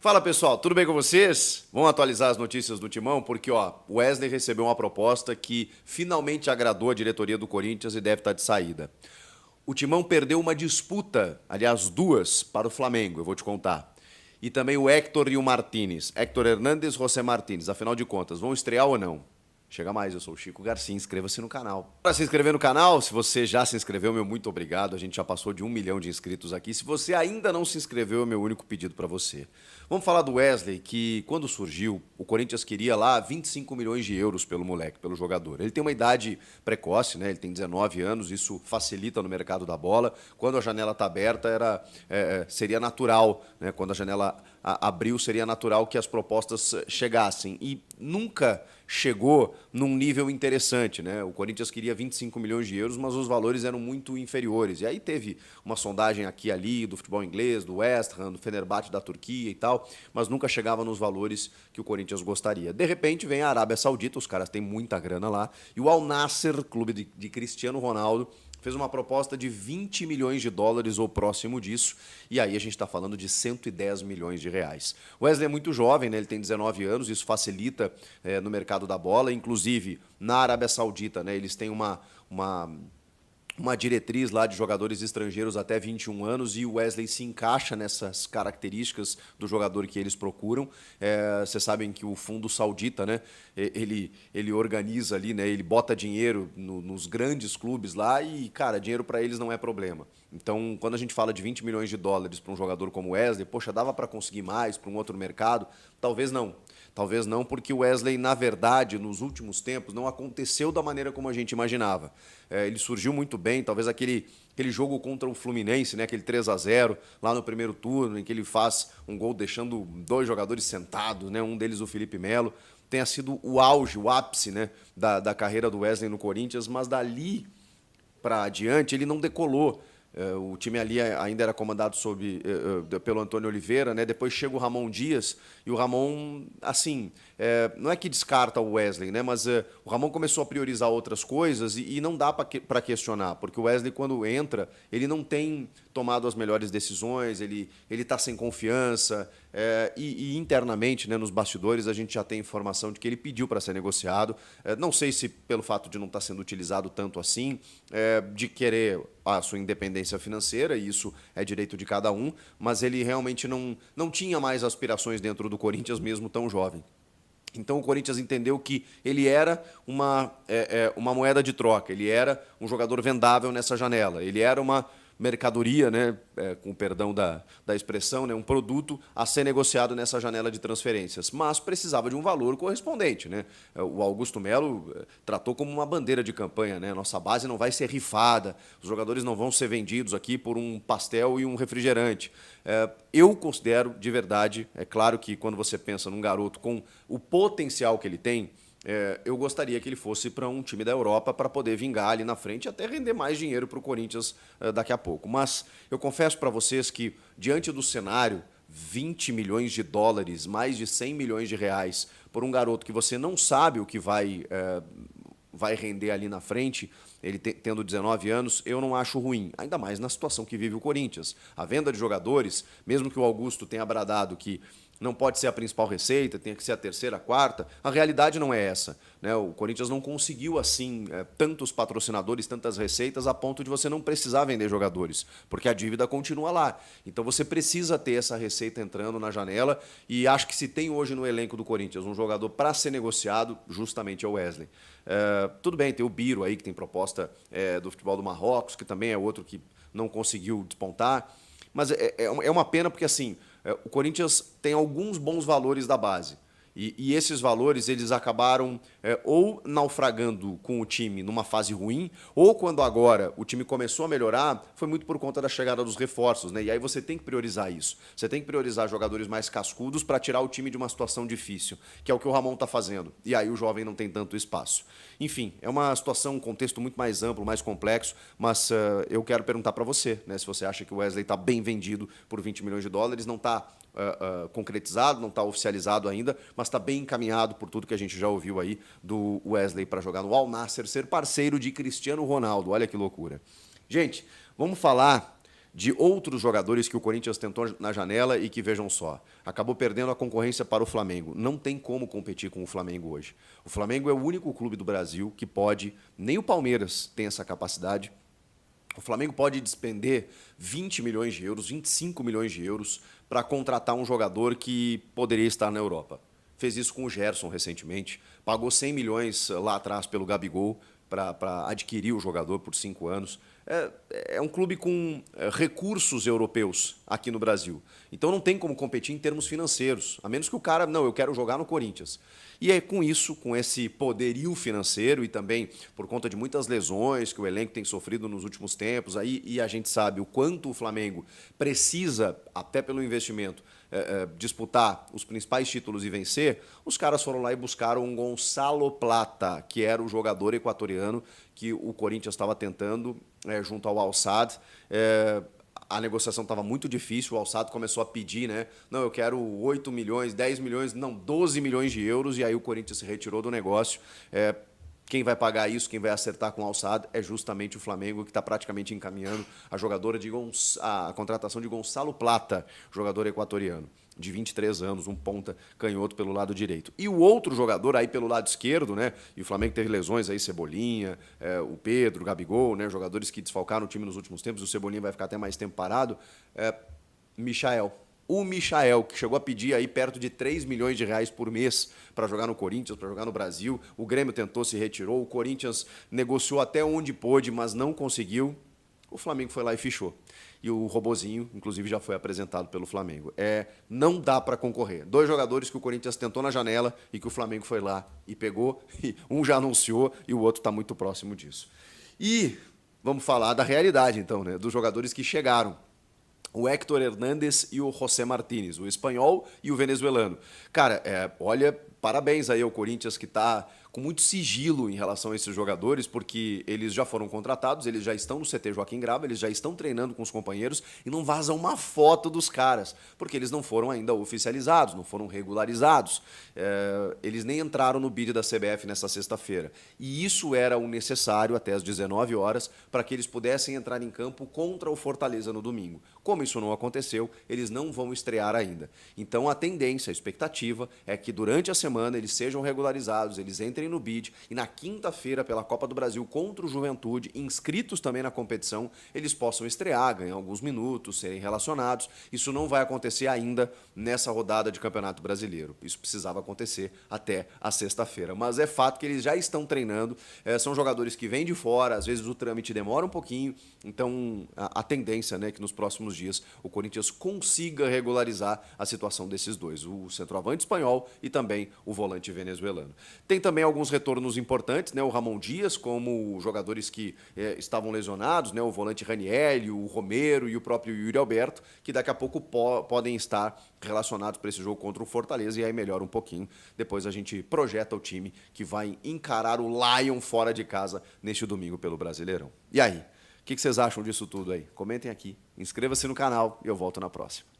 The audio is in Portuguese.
Fala pessoal, tudo bem com vocês? Vamos atualizar as notícias do Timão, porque o Wesley recebeu uma proposta que finalmente agradou a diretoria do Corinthians e deve estar de saída. O Timão perdeu uma disputa, aliás duas, para o Flamengo, eu vou te contar. E também o Héctor e o Martínez. Héctor Hernández e José Martínez, afinal de contas, vão estrear ou não? Chega mais, eu sou o Chico Garcia, inscreva-se no canal. Para se inscrever no canal, se você já se inscreveu, meu muito obrigado, a gente já passou de 1 milhão de inscritos aqui. Se você ainda não se inscreveu, é meu único pedido para você. Vamos falar do Wesley, que quando surgiu, o Corinthians queria lá 25 milhões de euros pelo moleque, pelo jogador. Ele tem uma idade precoce, né? Ele tem 19 anos, isso facilita no mercado da bola. Quando a janela está aberta, seria natural, né? Quando a janela abriu, seria natural que as propostas chegassem. E nunca chegou num nível interessante, né? O Corinthians queria 25 milhões de euros, mas os valores eram muito inferiores. E aí teve uma sondagem aqui e ali do futebol inglês, do West Ham, do Fenerbahçe da Turquia e tal, mas nunca chegava nos valores que o Corinthians gostaria. De repente vem a Arábia Saudita, os caras têm muita grana lá, e o Al Nassr, clube de Cristiano Ronaldo, fez uma proposta de 20 milhões de dólares ou próximo disso, e aí a gente está falando de 110 milhões de reais. O Wesley é muito jovem, né? Ele tem 19 anos, isso facilita no mercado da bola, inclusive na Arábia Saudita, né? Eles têm uma diretriz lá de jogadores estrangeiros até 21 anos e o Wesley se encaixa nessas características do jogador que eles procuram. Vocês sabem que o fundo saudita, né, ele organiza ali, né, ele bota dinheiro nos grandes clubes lá e, cara, dinheiro para eles não é problema. Então, quando a gente fala de 20 milhões de dólares para um jogador como o Wesley, poxa, dava para conseguir mais para um outro mercado? Talvez não. Talvez não, porque o Wesley, na verdade, nos últimos tempos, não aconteceu da maneira como a gente imaginava. Ele surgiu muito bem, talvez aquele jogo contra o Fluminense, né, aquele 3-0, lá no primeiro turno, em que ele faz um gol deixando dois jogadores sentados, né, um deles o Felipe Melo, tenha sido o auge, o ápice, né, da carreira do Wesley no Corinthians, mas dali para adiante ele não decolou. O time ali ainda era comandado pelo Antônio Oliveira, né? Depois chega o Ramon Dias, e o Ramon, assim, não é que descarta o Wesley, né? Mas o Ramon começou a priorizar outras coisas e não dá para questionar, porque o Wesley, quando entra, ele não tem tomado as melhores decisões, ele está sem confiança, e internamente, né, nos bastidores, a gente já tem informação de que ele pediu para ser negociado. Não sei se pelo fato de não estar sendo utilizado tanto assim, de querer a sua independência financeira, e isso é direito de cada um, mas ele realmente não tinha mais aspirações dentro do Corinthians, mesmo tão jovem. Então o Corinthians entendeu que ele era uma moeda de troca, ele era um jogador vendável nessa janela, ele era uma mercadoria, né, com perdão da expressão, né, um produto a ser negociado nessa janela de transferências, mas precisava de um valor correspondente, né? O Augusto Melo tratou como uma bandeira de campanha, né? Nossa base não vai ser rifada, os jogadores não vão ser vendidos aqui por um pastel e um refrigerante. Eu considero, de verdade, é claro que quando você pensa num garoto com o potencial que ele tem, eu gostaria que ele fosse para um time da Europa para poder vingar ali na frente e até render mais dinheiro para o Corinthians daqui a pouco. Mas eu confesso para vocês que, diante do cenário, 20 milhões de dólares, mais de 100 milhões de reais, por um garoto que você não sabe o que vai render ali na frente, ele tendo 19 anos, eu não acho ruim, ainda mais na situação que vive o Corinthians. A venda de jogadores, mesmo que o Augusto tenha bradado que não pode ser a principal receita, tem que ser a terceira, a quarta, a realidade não é essa, né? O Corinthians não conseguiu, assim, tantos patrocinadores, tantas receitas, a ponto de você não precisar vender jogadores, porque a dívida continua lá. Então você precisa ter essa receita entrando na janela, e acho que se tem hoje no elenco do Corinthians um jogador para ser negociado, justamente é o Wesley. Tudo bem, tem o Biro aí, que tem proposta do futebol do Marrocos, que também é outro que não conseguiu despontar, mas é uma pena porque, assim, o Corinthians tem alguns bons valores da base. E esses valores eles acabaram ou naufragando com o time numa fase ruim, ou quando agora o time começou a melhorar, foi muito por conta da chegada dos reforços, né? E aí você tem que priorizar isso. Você tem que priorizar jogadores mais cascudos para tirar o time de uma situação difícil, que é o que o Ramon está fazendo. E aí o jovem não tem tanto espaço. Enfim, é uma situação, um contexto muito mais amplo, mais complexo, mas eu quero perguntar para você, né, se você acha que o Wesley está bem vendido por 20 milhões de dólares, não está concretizado, não está oficializado ainda, mas está bem encaminhado por tudo que a gente já ouviu aí do Wesley para jogar no Al Nassr, ser parceiro de Cristiano Ronaldo. Olha que loucura. Gente, vamos falar de outros jogadores que o Corinthians tentou na janela e que, vejam só, acabou perdendo a concorrência para o Flamengo. Não tem como competir com o Flamengo hoje. O Flamengo é o único clube do Brasil que pode, nem o Palmeiras tem essa capacidade. O Flamengo pode despender 20 milhões de euros, 25 milhões de euros para contratar um jogador que poderia estar na Europa. Fez isso com o Gerson recentemente, pagou 100 milhões lá atrás pelo Gabigol para adquirir o jogador por 5 anos. É um clube com recursos europeus aqui no Brasil. Então não tem como competir em termos financeiros, a menos que o cara, não, eu quero jogar no Corinthians. E é com isso, com esse poderio financeiro e também por conta de muitas lesões que o elenco tem sofrido nos últimos tempos, aí, e a gente sabe o quanto o Flamengo precisa, até pelo investimento, disputar os principais títulos e vencer, os caras foram lá e buscaram um Gonçalo Plata, que era o jogador equatoriano que o Corinthians estava tentando junto ao Al Sadd. A negociação estava muito difícil, o Al Sadd começou a pedir, né? Não, eu quero 8 milhões, 10 milhões, não, 12 milhões de euros, e aí o Corinthians se retirou do negócio. Quem vai pagar isso, quem vai acertar com o Al Sadd é justamente o Flamengo, que está praticamente encaminhando a contratação de Gonçalo Plata, jogador equatoriano, de 23 anos, um ponta canhoto pelo lado direito. E o outro jogador aí pelo lado esquerdo, né? E o Flamengo teve lesões aí, Cebolinha, o Pedro, o Gabigol, né? Jogadores que desfalcaram o time nos últimos tempos, o Cebolinha vai ficar até mais tempo parado. Michael. O Michael, que chegou a pedir aí perto de 3 milhões de reais por mês para jogar no Corinthians, para jogar no Brasil. O Grêmio tentou, se retirou. O Corinthians negociou até onde pôde, mas não conseguiu. O Flamengo foi lá e fichou. E o robozinho, inclusive, já foi apresentado pelo Flamengo. Não dá para concorrer. 2 jogadores que o Corinthians tentou na janela e que o Flamengo foi lá e pegou. E um já anunciou e o outro está muito próximo disso. E vamos falar da realidade, então, né? Dos jogadores que chegaram. O Héctor Hernández e o José Martínez, o espanhol e o venezuelano. Cara, olha, parabéns aí ao Corinthians, que está com muito sigilo em relação a esses jogadores, porque eles já foram contratados, eles já estão no CT Joaquim Grava, eles já estão treinando com os companheiros e não vazam uma foto dos caras, porque eles não foram ainda oficializados, não foram regularizados. Eles nem entraram no bid da CBF nessa sexta-feira. E isso era o necessário até às 19 horas para que eles pudessem entrar em campo contra o Fortaleza no domingo. Como isso não aconteceu, eles não vão estrear ainda. Então a tendência, a expectativa é que durante a semana eles sejam regularizados, eles entrem no bid e na quinta-feira pela Copa do Brasil contra o Juventude, inscritos também na competição, eles possam estrear, ganhar alguns minutos, serem relacionados. Isso não vai acontecer ainda nessa rodada de Campeonato Brasileiro. Isso precisava acontecer até a sexta-feira. Mas é fato que eles já estão treinando, são jogadores que vêm de fora, às vezes o trâmite demora um pouquinho, então a tendência, né, que nos próximos dias o Corinthians consiga regularizar a situação desses dois, o centroavante espanhol e também o volante venezuelano. Tem também alguns retornos importantes, né, o Ramon Dias, como jogadores que estavam lesionados, né, o volante Ranieri, o Romero e o próprio Yuri Alberto, que daqui a pouco podem estar relacionados para esse jogo contra o Fortaleza, e aí melhora um pouquinho. Depois a gente projeta o time que vai encarar o Lion fora de casa neste domingo pelo Brasileirão. E aí? O que vocês acham disso tudo aí? Comentem aqui, inscreva-se no canal e eu volto na próxima.